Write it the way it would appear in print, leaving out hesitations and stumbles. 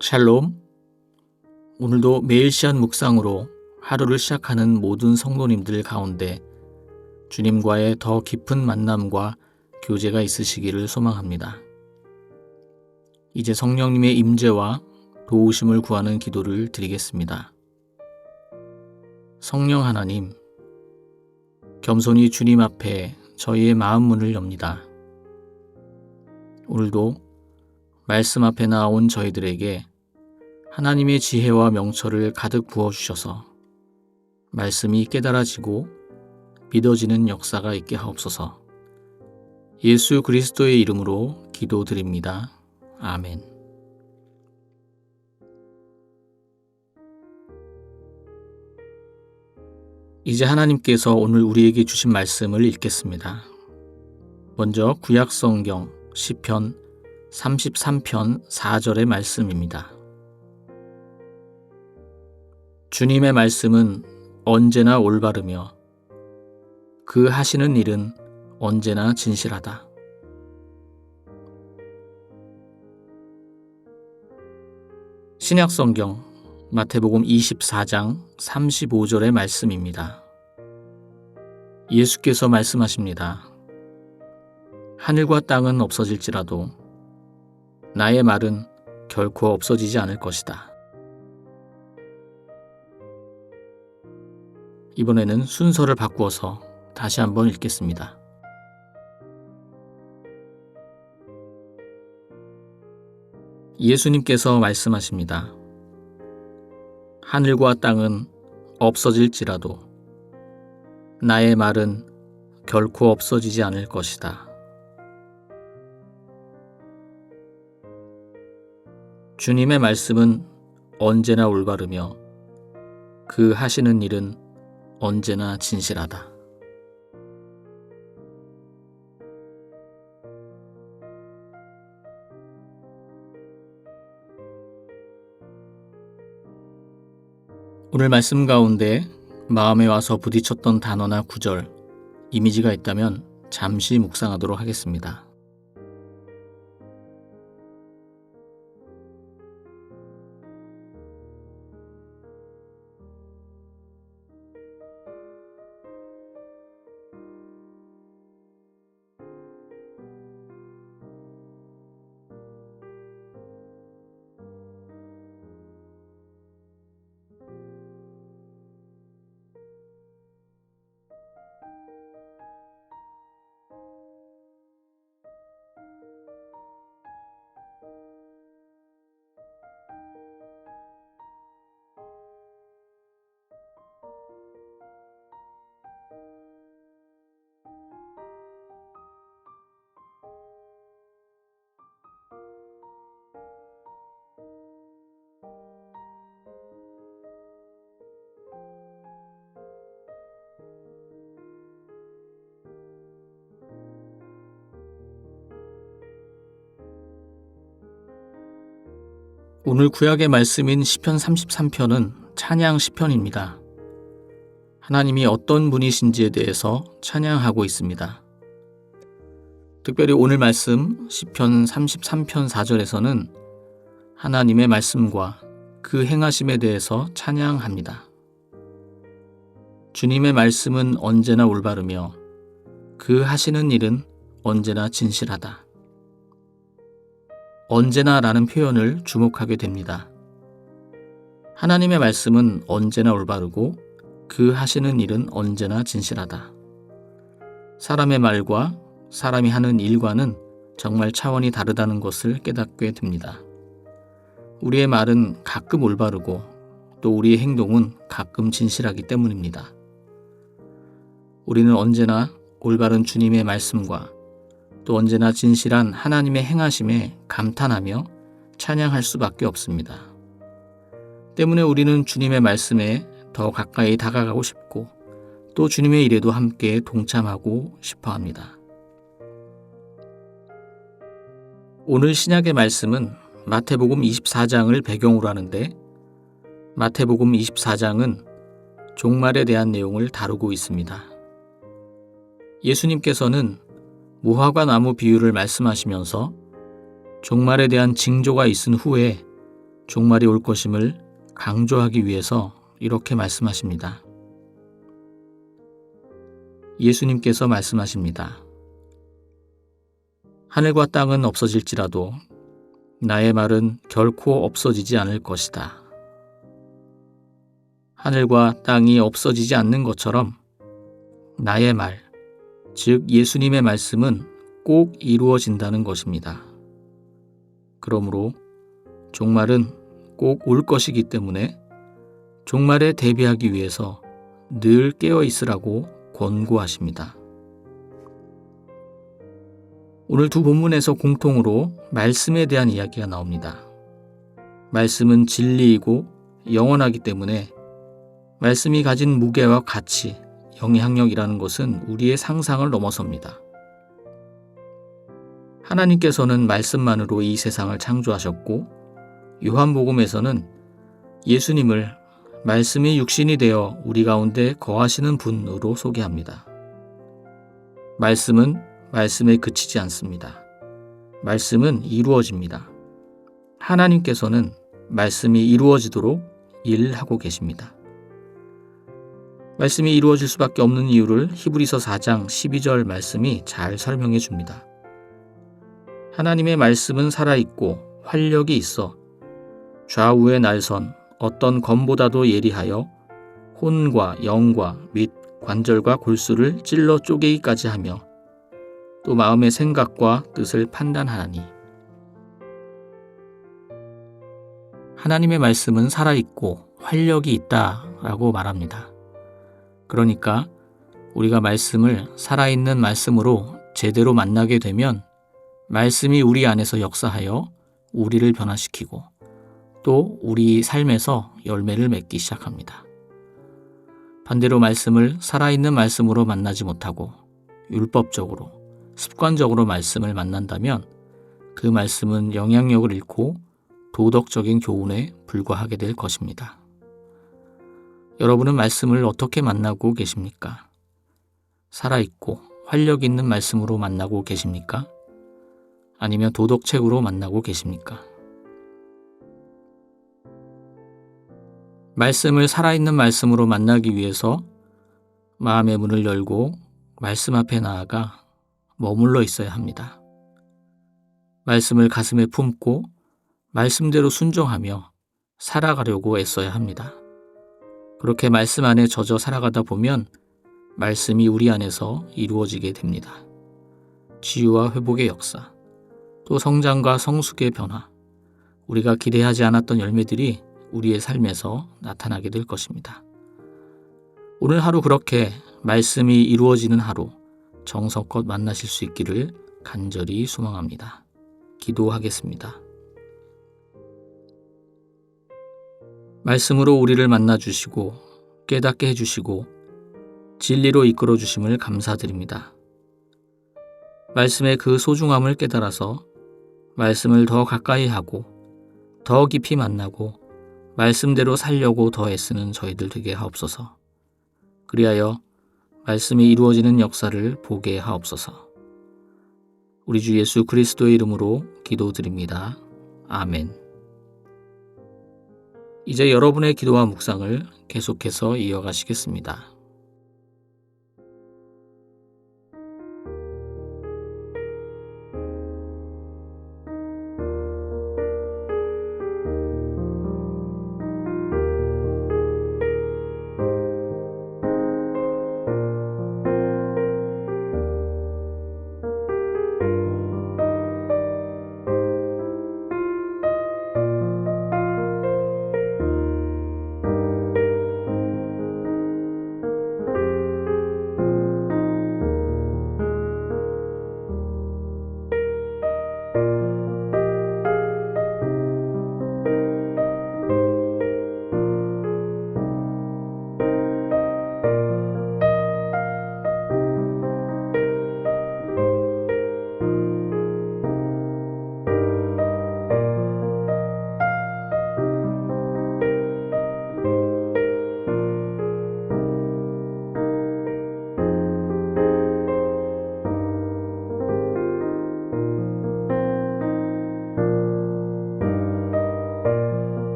샬롬. 오늘도 매일 시간 묵상으로 하루를 시작하는 모든 성도님들 가운데 주님과의 더 깊은 만남과 교제가 있으시기를 소망합니다. 이제 성령님의 임재와 도우심을 구하는 기도를 드리겠습니다. 성령 하나님, 겸손히 주님 앞에 저희의 마음 문을 엽니다. 오늘도 말씀 앞에 나온 저희들에게 하나님의 지혜와 명철을 가득 부어주셔서 말씀이 깨달아지고 믿어지는 역사가 있게 하옵소서. 예수 그리스도의 이름으로 기도드립니다. 아멘. 이제 하나님께서 오늘 우리에게 주신 말씀을 읽겠습니다. 먼저 구약성경 시편 33편 4절의 말씀입니다. 주님의 말씀은 언제나 올바르며 그 하시는 일은 언제나 진실하다. 신약성경 마태복음 24장 35절의 말씀입니다. 예수께서 말씀하십니다. 하늘과 땅은 없어질지라도 나의 말은 결코 없어지지 않을 것이다. 이번에는 순서를 바꾸어서 다시 한번 읽겠습니다. 예수님께서 말씀하십니다. 하늘과 땅은 없어질지라도 나의 말은 결코 없어지지 않을 것이다. 주님의 말씀은 언제나 올바르며 그 하시는 일은 언제나 진실하다. 오늘 말씀 가운데 마음에 와서 부딪혔던 단어나 구절, 이미지가 있다면 잠시 묵상하도록 하겠습니다. 오늘 구약의 말씀인 시편 33편은 찬양 시편입니다. 하나님이 어떤 분이신지에 대해서 찬양하고 있습니다. 특별히 오늘 말씀 시편 33편 4절에서는 하나님의 말씀과 그 행하심에 대해서 찬양합니다. 주님의 말씀은 언제나 올바르며 그 하시는 일은 언제나 진실하다. 언제나라는 표현을 주목하게 됩니다. 하나님의 말씀은 언제나 올바르고 그 하시는 일은 언제나 진실하다. 사람의 말과 사람이 하는 일과는 정말 차원이 다르다는 것을 깨닫게 됩니다. 우리의 말은 가끔 올바르고 또 우리의 행동은 가끔 진실하기 때문입니다. 우리는 언제나 올바른 주님의 말씀과 또 언제나 진실한 하나님의 행하심에 감탄하며 찬양할 수밖에 없습니다. 때문에 우리는 주님의 말씀에 더 가까이 다가가고 싶고 또 주님의 일에도 함께 동참하고 싶어 합니다. 오늘 신약의 말씀은 마태복음 24장을 배경으로 하는데 마태복음 24장은 종말에 대한 내용을 다루고 있습니다. 예수님께서는 무화과 나무 비유를 말씀하시면서 종말에 대한 징조가 있은 후에 종말이 올 것임을 강조하기 위해서 이렇게 말씀하십니다. 예수님께서 말씀하십니다. 하늘과 땅은 없어질지라도 나의 말은 결코 없어지지 않을 것이다. 하늘과 땅이 없어지지 않는 것처럼 나의 말, 즉 예수님의 말씀은 꼭 이루어진다는 것입니다. 그러므로 종말은 꼭 올 것이기 때문에 종말에 대비하기 위해서 늘 깨어 있으라고 권고하십니다. 오늘 두 본문에서 공통으로 말씀에 대한 이야기가 나옵니다. 말씀은 진리이고 영원하기 때문에 말씀이 가진 무게와 가치, 영향력이라는 것은 우리의 상상을 넘어섭니다. 하나님께서는 말씀만으로 이 세상을 창조하셨고 요한복음에서는 예수님을 말씀이 육신이 되어 우리 가운데 거하시는 분으로 소개합니다. 말씀은 말씀에 그치지 않습니다. 말씀은 이루어집니다. 하나님께서는 말씀이 이루어지도록 일하고 계십니다. 말씀이 이루어질 수밖에 없는 이유를 히브리서 4장 12절 말씀이 잘 설명해 줍니다. 하나님의 말씀은 살아있고 활력이 있어 좌우의 날선 어떤 검보다도 예리하여 혼과 영과 및 관절과 골수를 찔러 쪼개기까지 하며 또 마음의 생각과 뜻을 판단하나니. 하나님의 말씀은 살아있고 활력이 있다라고 말합니다. 그러니까 우리가 말씀을 살아있는 말씀으로 제대로 만나게 되면 말씀이 우리 안에서 역사하여 우리를 변화시키고 또 우리 삶에서 열매를 맺기 시작합니다. 반대로 말씀을 살아있는 말씀으로 만나지 못하고 율법적으로, 습관적으로 말씀을 만난다면 그 말씀은 영향력을 잃고 도덕적인 교훈에 불과하게 될 것입니다. 여러분은 말씀을 어떻게 만나고 계십니까? 살아있고 활력 있는 말씀으로 만나고 계십니까? 아니면 도덕책으로 만나고 계십니까? 말씀을 살아있는 말씀으로 만나기 위해서 마음의 문을 열고 말씀 앞에 나아가 머물러 있어야 합니다. 말씀을 가슴에 품고 말씀대로 순종하며 살아가려고 애써야 합니다. 그렇게 말씀 안에 젖어 살아가다 보면 말씀이 우리 안에서 이루어지게 됩니다. 치유와 회복의 역사, 또 성장과 성숙의 변화, 우리가 기대하지 않았던 열매들이 우리의 삶에서 나타나게 될 것입니다. 오늘 하루 그렇게 말씀이 이루어지는 하루 정성껏 만나실 수 있기를 간절히 소망합니다. 기도하겠습니다. 말씀으로 우리를 만나주시고 깨닫게 해주시고 진리로 이끌어 주심을 감사드립니다. 말씀의 그 소중함을 깨달아서 말씀을 더 가까이 하고 더 깊이 만나고 말씀대로 살려고 더 애쓰는 저희들 되게 하옵소서. 그리하여 말씀이 이루어지는 역사를 보게 하옵소서. 우리 주 예수 그리스도의 이름으로 기도드립니다. 아멘. 이제 여러분의 기도와 묵상을 계속해서 이어가시겠습니다.